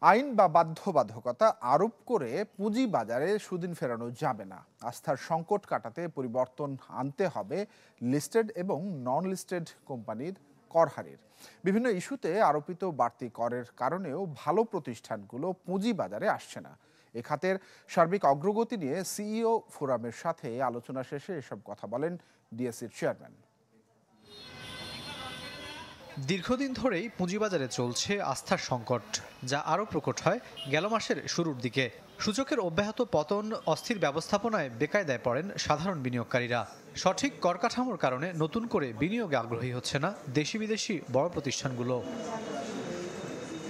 আইন বা বাধ্যবাধকতা আরোপ করে পুঁজি বাজারে সুদিন ফেরানো যাবে না। আস্থার সংকট কাটাতে পরিবর্তন আনতে হবে লিস্টেড এবং নন লিস্টেড কোম্পানির কর হারের। বিভিন্ন ইস্যুতে আরোপিত বাড়তি করের কারণেও ভালো প্রতিষ্ঠানগুলো পুঁজি বাজারে আসছে না। এ খাতের সার্বিক অগ্রগতি নিয়ে সিইও ফোরামের সাথে আলোচনা শেষে এসব কথা বলেন ডিএসসির চেয়ারম্যান। দীর্ঘদিন ধরেই পুঁজিবাজারে চলছে আস্থার সংকট, যা আরও প্রকট হয় গেল মাসের শুরুর দিকে। সূচকের অব্যাহত পতন, অস্থির ব্যবস্থাপনায় বেকায়দায় পড়েন সাধারণ বিনিয়োগকারীরা। সঠিক কর কাঠামোর কারণে নতুন করে বিনিয়োগে আগ্রহী হচ্ছে না দেশি বিদেশি বড় প্রতিষ্ঠানগুলো।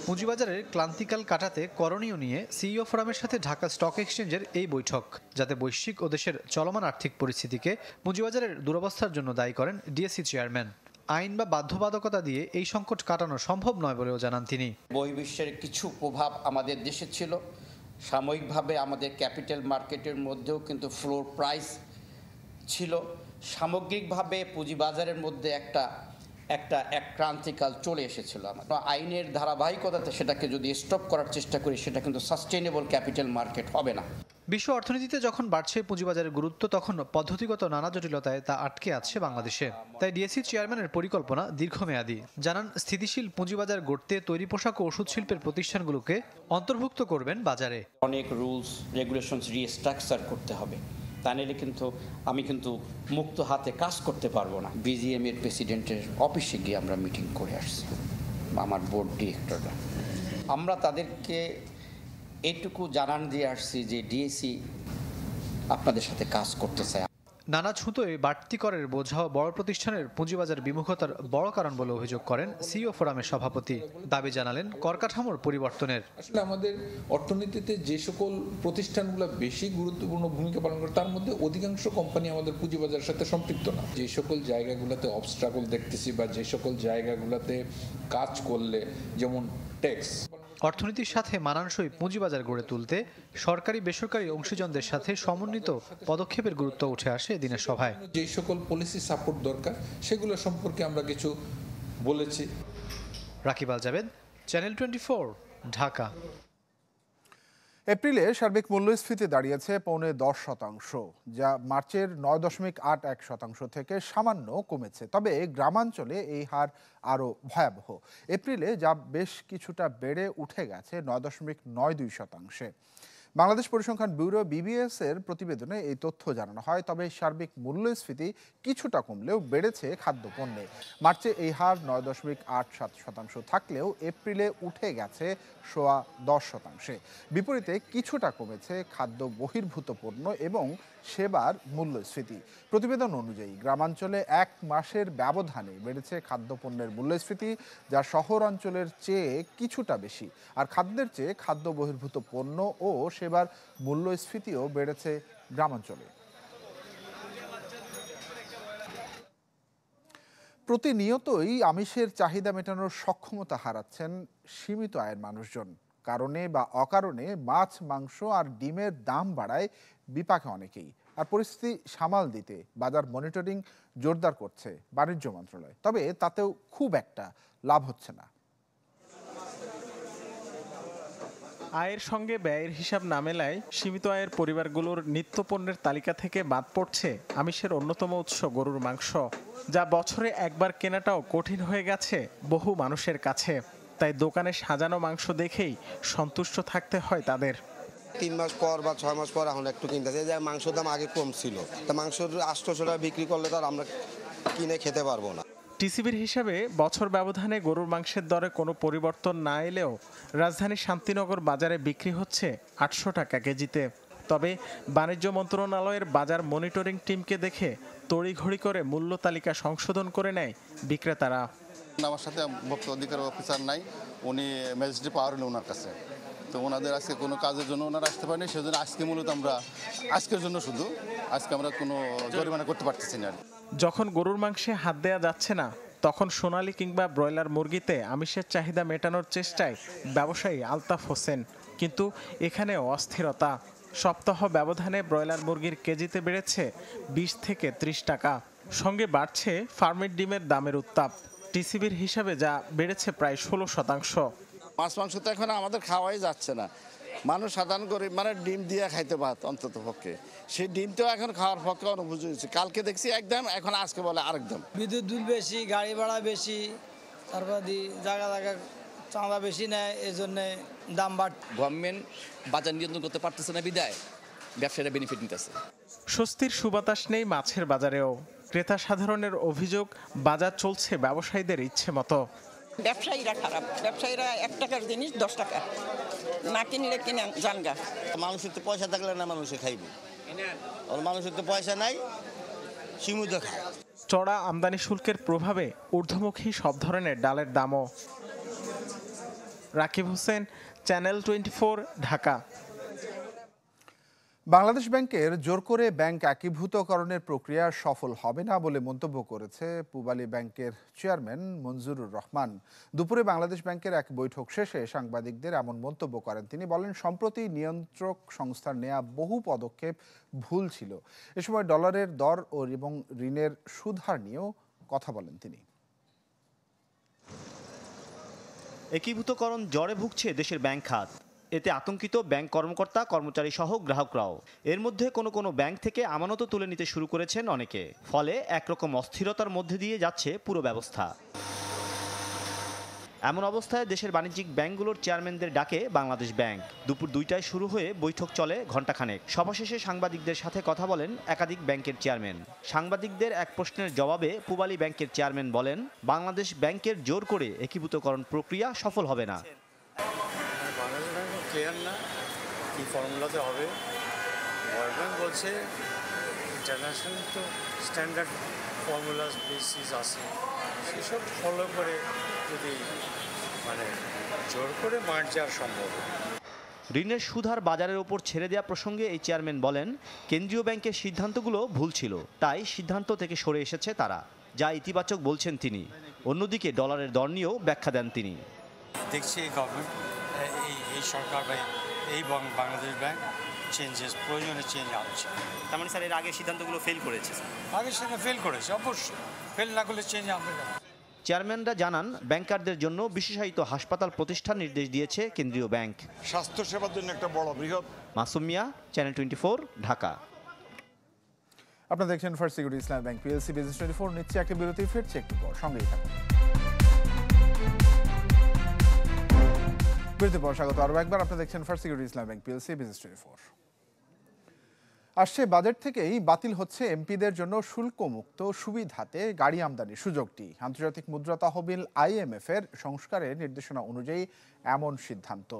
পুঁজিবাজারের ক্লান্তিকাল কাটাতে করণীয় নিয়ে সিইও ফোরামের সাথে ঢাকা স্টক এক্সচেঞ্জের এই বৈঠক, যাতে বৈশ্বিক ও দেশের চলমান আর্থিক পরিস্থিতিকে পুঁজিবাজারের দুরবস্থার জন্য দায়ী করেন ডিএসসি চেয়ারম্যান। আইন বা বাধ্যবাধকতা দিয়ে এই সংকট কাটানো সম্ভব নয় বলেও জানান তিনি। বহির্বিশ্বের কিছু প্রভাব আমাদের দেশে ছিল, সাময়িকভাবে আমাদের ক্যাপিটাল মার্কেটের মধ্যেও কিন্তু ফ্লোর প্রাইস ছিল। সামগ্রিকভাবে পুঁজিবাজারের মধ্যে এক ক্রান্তিকাল চলে এসেছিল। আমরা আইনের ধারাবাহিকতাতে সেটাকে যদি স্টপ করার চেষ্টা করি, সেটা কিন্তু সাস্টেইনেবল ক্যাপিটাল মার্কেট হবে না। বিশ্ব অর্থনীতিতে যখন বাড়ছে পুঁজিবাজারের গুরুত্ব, তখন পদ্ধতিগত নানা জটিলতায় তা আটকে আছে বাংলাদেশে। তাই ডিএসসি চেয়ারম্যানের পরিকল্পনা দীর্ঘমেয়াদী। জানান, স্থিতিশীল পুঁজিবাজার গড়তে তৈরি পোশাক ও ওষুধ শিল্পের প্রতিষ্ঠানগুলোকে অন্তর্ভুক্ত করবেন বাজারে। অনেক রুলস রেগুলেশনস রিস্ট্রাকচার করতে হবে, তা নিলে কিন্তু আমি মুক্ত হাতে কাজ করতে পারবো না। বিজিএম এর প্রেসিডেন্টের অফিসে গিয়ে আমরা মিটিং করে আসছি, আমার বোর্ড ডিরেক্টররা। আমরা তাদেরকে এইটুকু জানান দিয়ে আসছি যে ডিএসসি আপনাদের সাথে কাজ করতে চায়। নানা ছুতোয় বাড়তি করের বোঝাও বড় প্রতিষ্ঠানের পুঁজিবাজার বিমুখতার বড় কারণ বলে অভিযোগ করেন সিইও ফোরামের সভাপতি। দাবি জানালেন কর কাঠামোর পরিবর্তনের। আসলে আমাদের অর্থনীতিতে যে সকল প্রতিষ্ঠানগুলো বেশি গুরুত্বপূর্ণ ভূমিকা পালন করে, তার মধ্যে অধিকাংশ কোম্পানি আমাদের পুঁজিবাজারের সাথে সম্পৃক্ত না। যে সকল জায়গাগুলোতে অবস্ট্রাগল দেখতেছি বা যে সকল জায়গাগুলোতে কাজ করলে, যেমন ট্যাক্স, অর্থনীতির সাথে মানানসই পুঁজিবাজার গড়ে তুলতে সরকারি বেসরকারি অংশীজনদের সাথে সমন্বিত পদক্ষেপের গুরুত্ব উঠে আসে দিনের সভায়। যে সকল পলিসি সাপোর্ট দরকার সেগুলো সম্পর্কে আমরা কিছু বলেছি। রাকিব আল জাবেদ, চ্যানেল 24, ঢাকা। এপ্রিলে সার্বিক মূল্যস্ফীতি দাঁড়িয়েছে 10.5%, যা মার্চের 9.81% থেকে সামান্য কমেছে। তবে গ্রামাঞ্চলে এই হার আরও ভয়াবহ। এপ্রিলে যা বেশ কিছুটা বেড়ে উঠে গেছে 9.92%। বাংলাদেশ পরিসংখ্যান ব্যুরো বিবিএস এর প্রতিবেদনে এই তথ্য জানানো হয়। তবে সার্বিক মূল্যস্ফীতি কিছুটা কমলেও বেড়েছে খাদ্যপণ্যে। মার্চে এই হার 9.87% থাকলেও এপ্রিলে উঠে গেছে 10.10%। বিপরীতে কিছুটা কমেছে খাদ্য বহির্ভূত পণ্য এবং সেবার মূল্যস্ফীতি। প্রতিবেদন অনুযায়ী গ্রামাঞ্চলে এক মাসের ব্যবধানে বেড়েছে খাদ্যপণ্যের মূল্যস্ফীতি, যা শহরাঞ্চলের চেয়ে কিছুটা বেশি। আর খাদ্যের চেয়ে খাদ্য বহির্ভূত পণ্য ও সেবার মূল্যস্ফীতিও বেড়েছে গ্রামাঞ্চলে। প্রতিনিয়তই আমিষের চাহিদা মেটানোর সক্ষমতা হারাচ্ছেন সীমিত আয়ের মানুষজন। কারণে বা অকারণে মাছ, মাংস আর ডিমের দাম বাড়ায় বিপাকে অনেকেই। আর পরিস্থিতি সামাল দিতে বাজার মনিটরিং জোরদার করছে বাণিজ্য মন্ত্রণালয়। তবে তাতেও খুব একটা লাভ হচ্ছে না। আয়ের সঙ্গে ব্যয়ের হিসাব না মেলায় সীমিত আয়ের পরিবারগুলোর নিত্যপণ্যের তালিকা থেকে বাদ পড়ছে আমিষের অন্যতম উৎস গরুর মাংস, যা বছরে একবার কেনাটাও কঠিন হয়ে গেছে বহু মানুষের কাছে। তাই দোকানে সাজানো মাংস দেখেই সন্তুষ্ট থাকতে হয় তাদের। 3 মাস পর বা 6 মাস পর এখন একটু কিনতেছে, যে মাংসের দাম আগে কম ছিল, তা মাংস 800 টাকা বিক্রি করলে তো আর আমরা কিনে খেতে পারবো না। টিসিবির হিসাবে বছর ব্যবধানে গরুর মাংসের দরে কোনো পরিবর্তন না এলেও রাজধানীর শান্তিনগর বাজারে বিক্রি হচ্ছে 800 টাকা কেজিতে। তবে বাণিজ্য মন্ত্রণালয়ের বাজার মনিটরিং টিমকে দেখে তড়িঘড়ি করে মূল্য তালিকা সংশোধন করে নেয় বিক্রেতারা। আমার সাথে ভোক্তা অধিকার অফিসার নাই, উনি ম্যাজিস্ট্রেট পাওয়ার হলো ওনার কাছে। তো ওনাদের আজকে কোনো কাজের জন্য ওনারা আসতে পারেনি, সেজন্য আজকে মূলত আমরা আজকের জন্য শুধু আজকে আমরা কোনো জরিমানা করতে পারতেছি না। যখন গরুর মাংসে হাত দেয়া যাচ্ছে না, তখন সোনালী কিংবা ব্রয়লার মুরগিতে আমিষের চাহিদা মেটানোর চেষ্টায় ব্যবসায়ী আলতাফ হোসেন। কিন্তু এখানেও অস্থিরতা। সপ্তাহ ব্যবধানে ব্রয়লার মুরগির কেজিতে বেড়েছে 20 থেকে 30 টাকা। সঙ্গে বাড়ছে ফার্মের ডিমের দামের উত্তাপ। টিসিবির হিসাবে যা বেড়েছে প্রায় 16%। মাছ মাংস তো এখন আমাদের খাওয়াই যাচ্ছে না। মানুষ সাধারণ গরিব মানে ডিম দিয়ে খাইতে পারত অন্তত পক্ষে, সেই ডিমটাও এখন খাওয়ার পক্ষে অনুপযোগী হচ্ছে। কালকে দেখছি একদম, এখন আজকে বলে আরেক দাম। বিদ্যুৎ বিল বেশি, গাড়ি ভাড়া বেশি, তারপর জায়গা চাঁদা বেশি নেয়, এই জন্যে দাম বাড়। গভর্নমেন্ট বাজার নিয়ন্ত্রণ করতে পারতেছে না বিদায় ব্যবসায়ীরা বেনিফিট নিতেছে। স্বস্তির সুবাতাস নেই মাছের বাজারেও। ক্রেতা সাধারণের অভিযোগ, বাজার চলছে ব্যবসায়ীদের ইচ্ছে মতো। ব্যবসায়ীরা খারাপ, ব্যবসায়ীরা 1 টাকার জিনিস 10 টাকা না কিনলে কিনে জানগা। মানুষের তো পয়সা থাকলে না মানুষে খাইবে, মানুষের তো পয়সা নাই, সীমিত খায়। চড়া আমদানি শুল্কের প্রভাবে ঊর্ধ্বমুখী সব ধরনের ডালের দামও। রাকিব হোসেন, চ্যানেল 24, ঢাকা। বাংলাদেশ ব্যাংকের জোর করে ব্যাংক একীভূতকরণের প্রক্রিয়া সফল হবে না বলে মন্তব্য করেছে পূবালী ব্যাংকের চেয়ারম্যান মঞ্জুরুর রহমান। দুপুরে বাংলাদেশ ব্যাংকের এক বৈঠক শেষে সাংবাদিকদের এমন মন্তব্য করেন তিনি। বলেন, সম্প্রতি নিয়ন্ত্রক সংস্থার নেয়া বহু পদক্ষেপ ভুল ছিল। এ সময় ডলারের দর এবং ঋণের সুদহার নিয়েও কথা বলেন তিনি। একীভূতকরণ জ্বরে ভুগছে দেশের ব্যাংক খাত। এতে আতঙ্কিত ব্যাংক কর্মকর্তা, কর্মচারী সহ গ্রাহকরাও। এর মধ্যে কোনো ব্যাংক থেকে আমানত তুলে নিতে শুরু করেছেন অনেকে। ফলে একরকম অস্থিরতার মধ্যে দিয়ে যাচ্ছে পুরো ব্যবস্থা। এমন অবস্থায় দেশের বাণিজ্যিক ব্যাংকগুলোর চেয়ারম্যানদের ডাকে বাংলাদেশ ব্যাংক। দুপুর 2টায় শুরু হয়ে বৈঠক চলে ঘণ্টাখানেক। সভা শেষে সাংবাদিকদের সাথে কথা বলেন একাধিক ব্যাংকের চেয়ারম্যান। সাংবাদিকদের এক প্রশ্নের জবাবে পূবালী ব্যাংকের চেয়ারম্যান বলেন, বাংলাদেশ ব্যাংকের জোর করে একীভূতকরণ প্রক্রিয়া সফল হবে না। ক্লিয়ার না কি ফর্মুলাতে হবে। ওয়ার্ল্ড ব্যাংক বলছে ইন্টারন্যাশনাল তো স্ট্যান্ডার্ড ফর্মুলা বেসিস আছে, সেসব ফলো করে যদি জোর করে মার্জ যাওয়া সম্ভব। ঋণের সুদহার বাজারের ওপর ছেড়ে দেওয়া প্রসঙ্গে এই চেয়ারম্যান বলেন, কেন্দ্রীয় ব্যাংকের সিদ্ধান্তগুলো ভুল ছিল, তাই সিদ্ধান্ত থেকে সরে এসেছে তারা, যা ইতিবাচক বলছেন তিনি। অন্যদিকে ডলারের দর নিয়েও ব্যাখ্যা দেন তিনি। দেখছি এই গভর্নমেন্ট, এই সরকার বা এই বাংলাদেশ ব্যাংক চেঞ্জেস, প্রয়োজনে চেঞ্জ আনছে। তার মানে স্যার, এর আগে সিদ্ধান্তগুলো ফেল করেছে? আগের সঙ্গে ফেল করেছে, অবশ্যই ফেল না করলে চেঞ্জ আনবে না। চেয়ারম্যানরা জানান, ব্যাংকারদের জন্য বিশেষায়িত হাসপাতাল প্রতিষ্ঠার নির্দেশ দিয়েছে কেন্দ্রীয় ব্যাংক। স্বাস্থ্যসেবার জন্য একটা বড় বৃহৎ। মাসুম মিয়া, চ্যানেল 24, ঢাকা। আপনারা দেখছেন ফার্স্ট সিকিউরিটি ইসলামী ব্যাংক পিএলসি বিজনেস 24। নিচ্ছে একটা বিরতি, ফিরছে একটু পর, সঙ্গেই থাকুন। বিরতির পর স্বাগত আরও একবার। আপনারা দেখছেন ফার্স্ট সিকিউরিটি ইসলামী ব্যাংক পিএলসি বিজনেস 24। আসছে বাজেট থেকেই বাতিল হচ্ছে এমপিদের জন্য শুল্কমুক্ত সুবিধাতে গাড়ি আমদানির সুযোগটি। আন্তর্জাতিক মুদ্রা তহবিল IMF এর সংস্কারের নির্দেশনা অনুযায়ী এমন সিদ্ধান্ত।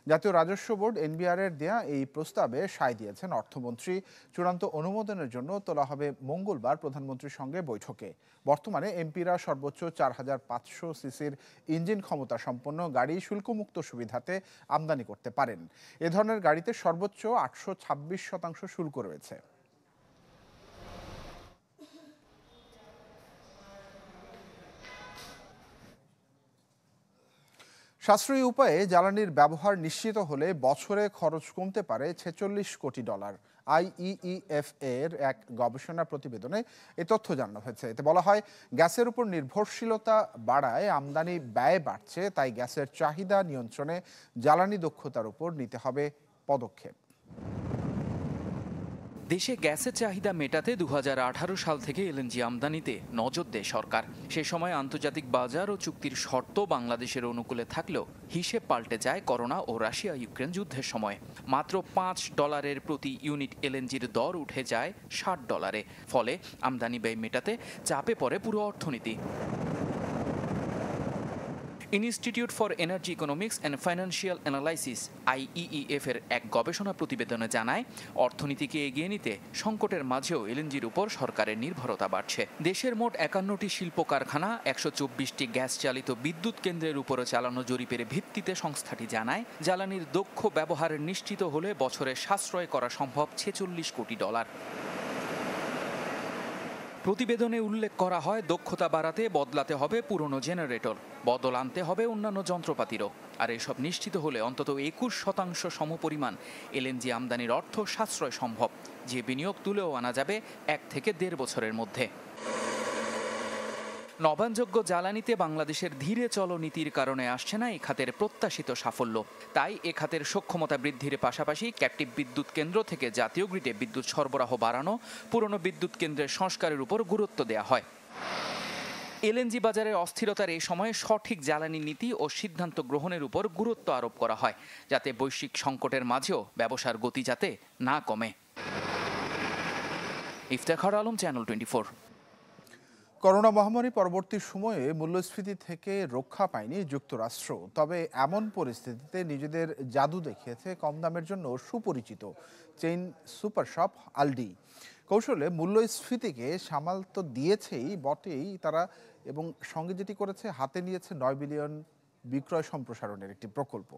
জাতীয় রাজস্ব বোর্ড NBR এর দেয়া এই প্রস্তাবে সায় দিয়েছেন অর্থমন্ত্রী। চূড়ান্ত অনুমোদনের জন্য তোলা হবে মঙ্গলবার প্রধানমন্ত্রীর সঙ্গে বৈঠকে। বর্তমানে এমপিরা সর্বোচ্চ 4500 সিসির ইঞ্জিন ক্ষমতা সম্পন্ন গাড়ি শুল্কমুক্ত সুবিধাতে আমদানি করতে পারেন। এ ধরনের গাড়িতে সর্বোচ্চ 826% শুল্ক রয়েছে। সাশ্রয়ী উপায়ে জ্বালানির ব্যবহার নিশ্চিত হলে বছরে খরচ কমতে পারে $46 কোটি। IEEF এর এক গবেষণা প্রতিবেদনে এ তথ্য জানানো হয়েছে। এতে বলা হয়, গ্যাসের উপর নির্ভরশীলতা বাড়ায় আমদানি ব্যয় বাড়ছে, তাই গ্যাসের চাহিদা নিয়ন্ত্রণে জ্বালানি দক্ষতার উপর নিতে হবে পদক্ষেপ। দেশে গ্যাসের চাহিদা মেটাতে 2018 সাল থেকে LNG আমদানিতে নজর দেয় সরকার। সে সময় আন্তর্জাতিক বাজার ও চুক্তির শর্ত বাংলাদেশের অনুকূলে থাকলেও হিসেব পাল্টে যায় করোনা ও রাশিয়া ইউক্রেন যুদ্ধের সময়। মাত্র $5 প্রতি ইউনিট LNGর দর উঠে যায় $60। ফলে আমদানি ব্যয় মেটাতে চাপে পড়ে পুরো অর্থনীতি। Institute for energy economics and financial analysis IEEF এর এক গবেষণা প্রতিবেদনে জানায়, অর্থনীতিকে এগিয়ে নিতে সংকটের মাঝেও LNGর উপর সরকারের নির্ভরতা বাড়ছে। দেশের মোট 51টি শিল্প কারখানা, 124টি গ্যাস চালিত বিদ্যুৎ কেন্দ্রের উপরে চালানো জরিপের ভিত্তিতে সংস্থাটি জানায়, জ্বালানির দক্ষ ব্যবহার নিশ্চিত হলে বছরে সাশ্রয় করা সম্ভব $46 কোটি। প্রতিবেদনে উল্লেখ করা হয়, দক্ষতা বাড়াতে বদলাতে হবে পুরনো জেনারেটর, বদল আনতে হবে অন্যান্য যন্ত্রপাতিরও। আর এসব নিশ্চিত হলে অন্তত 21% সমপরিমাণ LNG আমদানির অর্থ সাশ্রয় সম্ভব, যে বিনিয়োগ তুলেও আনা যাবে 1 থেকে 1.5 বছরের মধ্যে। নবায়নযোগ্য জ্বালানিতে বাংলাদেশের ধীরে চলো নীতির কারণে আসছে না এ খাতের প্রত্যাশিত সাফল্য। তাই এ খাতের সক্ষমতা বৃদ্ধির পাশাপাশি ক্যাপটিভ বিদ্যুৎ কেন্দ্র থেকে জাতীয় গ্রিডে বিদ্যুৎ সরবরাহ বাড়ানো, পুরনো বিদ্যুৎ কেন্দ্রের সংস্কারের উপর গুরুত্ব দেওয়া হয়। এলএনজি বাজারের অস্থিরতার এই সময়ে সঠিক জ্বালানি নীতি ও সিদ্ধান্ত গ্রহণের উপর গুরুত্ব আরোপ করা হয়, যাতে বৈশ্বিক সংকটের মাঝেও ব্যবসার গতি যাতে না কমে। ইফতেখার আলম, চ্যানেল 24। করোনা মহামারী পরবর্তী সময়ে মূল্যস্ফীতি থেকে রক্ষা পায়নি যুক্তরাষ্ট্র। তবে এমন পরিস্থিতিতে নিজেদের জাদু দেখিয়েছে কম দামের জন্য সুপরিচিত চেইন সুপার শপ আলডি। কৌশলে মূল্যস্ফীতিকে সামাল তো দিয়েছেই বটেই তারা, এবং সঙ্গে যেটি করেছে, হাতে নিয়েছে 9 বিলিয়ন বিক্রয় সম্প্রসারণের একটি প্রকল্প।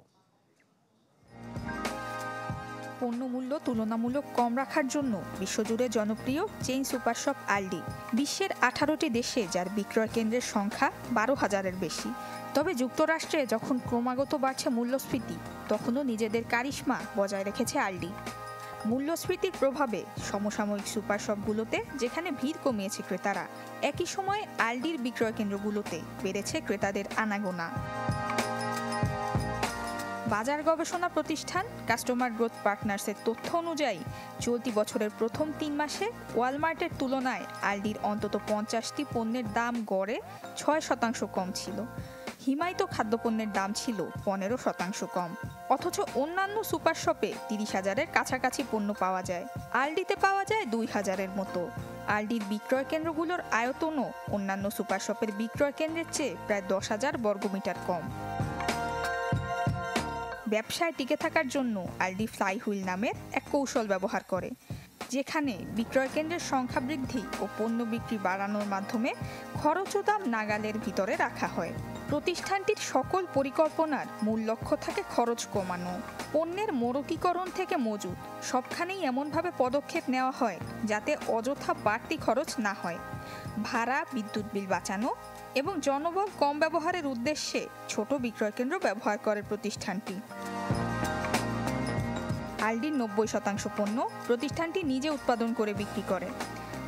পণ্যমূল্য তুলনামূলক কম রাখার জন্য বিশ্বজুড়ে জনপ্রিয় চেইন সুপার শপ আলডি বিশ্বের 18টি দেশে, যার বিক্রয় কেন্দ্রের সংখ্যা 12,000-এর বেশি। তবে যুক্তরাষ্ট্রে যখন ক্রমাগত বাড়ছে মূল্যস্ফীতি, তখনও নিজেদের কারিশমা বজায় রেখেছে আলডি। মূল্যস্ফীতির প্রভাবে সমসাময়িক সুপার শপগুলোতে যেখানে ভিড় কমিয়েছে ক্রেতারা, একই সময়ে আলডির বিক্রয় কেন্দ্রগুলোতে বেড়েছে ক্রেতাদের আনাগোনা। বাজার গবেষণা প্রতিষ্ঠান কাস্টমার গ্রোথ পার্টনার্সের তথ্য অনুযায়ী চলতি বছরের প্রথম 3 মাসে ওয়ালমার্টের তুলনায় আলডির অন্তত 50টি পণ্যের দাম গড়ে 6% কম ছিল। হিমায়িত খাদ্যপণ্যের দাম ছিল 15% কম। অথচ অন্যান্য সুপার শপে 30,000-এর কাছাকাছি পণ্য পাওয়া যায়, আলডিতে পাওয়া যায় 2,000-এর মতো। আলডির বিক্রয় কেন্দ্রগুলোর আয়তনও অন্যান্য সুপার শপের বিক্রয় কেন্দ্রের চেয়ে প্রায় 10,000 বর্গমিটার কম। ব্যবসায় টিকে থাকার জন্য আলডি ফ্লাইহুইল নামের এক কৌশল ব্যবহার করে, যেখানে বিক্রয় কেন্দ্রের সংখ্যা বৃদ্ধি ও পণ্য বিক্রি বাড়ানোর মাধ্যমে খরচ ও দাম নাগালের ভিতরে রাখা হয়। প্রতিষ্ঠানটির সকল পরিকল্পনার মূল লক্ষ্য থাকে খরচ কমানো। পণ্যের মোড়কীকরণ থেকে মজুত সবখানেই এমনভাবে পদক্ষেপ নেওয়া হয় যাতে অযথা বাড়তি খরচ না হয়। ভাড়া, বিদ্যুৎ বিল বাঁচানো এবং জনবল কম ব্যবহারের উদ্দেশ্যে ছোট বিক্রয় কেন্দ্র ব্যবহার করে প্রতিষ্ঠানটি। আলডির 90% পণ্য প্রতিষ্ঠানটি নিজে উৎপাদন করে বিক্রি করে,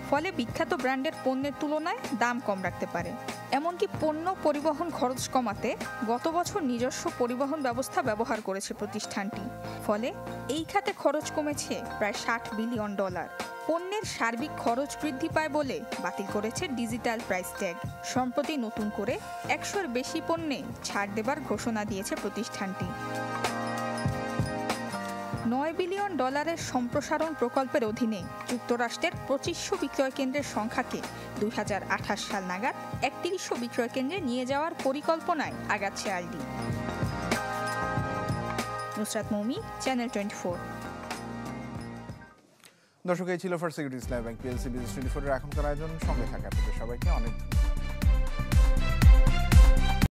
ফলে বিখ্যাত ব্র্যান্ডের পণ্যের তুলনায় দাম কম রাখতে পারে। এমনকি পণ্য পরিবহন খরচ কমাতে গত বছর নিজস্ব পরিবহন ব্যবস্থা ব্যবহার করেছে প্রতিষ্ঠানটি, ফলে এই খাতে খরচ কমেছে প্রায় $60 বিলিয়ন। পণ্যের সার্বিক খরচ বৃদ্ধি পায় বলে বাতিল করেছে ডিজিটাল প্রাইস ট্যাগ। সম্প্রতি নতুন করে 100-এর বেশি পণ্যে ছাড় দেবার ঘোষণা দিয়েছে প্রতিষ্ঠানটি। $9 বিলিয়ন সম্প্রসারণ প্রকল্পের অধীনে যুক্তরাষ্ট্রের 2500 বিক্রয় কেন্দ্রের সংখ্যাকে 2028 সাল নাগাদ 3100 বিক্রয় কেন্দ্রে নিয়ে যাওয়ার পরিকল্পনায় আগাচ্ছে আলডি। নুসরাত মৌমি, চ্যানেল 24। দর্শক, এই ছিল first securities live bank PLC business 24-এর এখনকার আয়োজন। সঙ্গে থাকা আপনাদের সবাইকে অনেক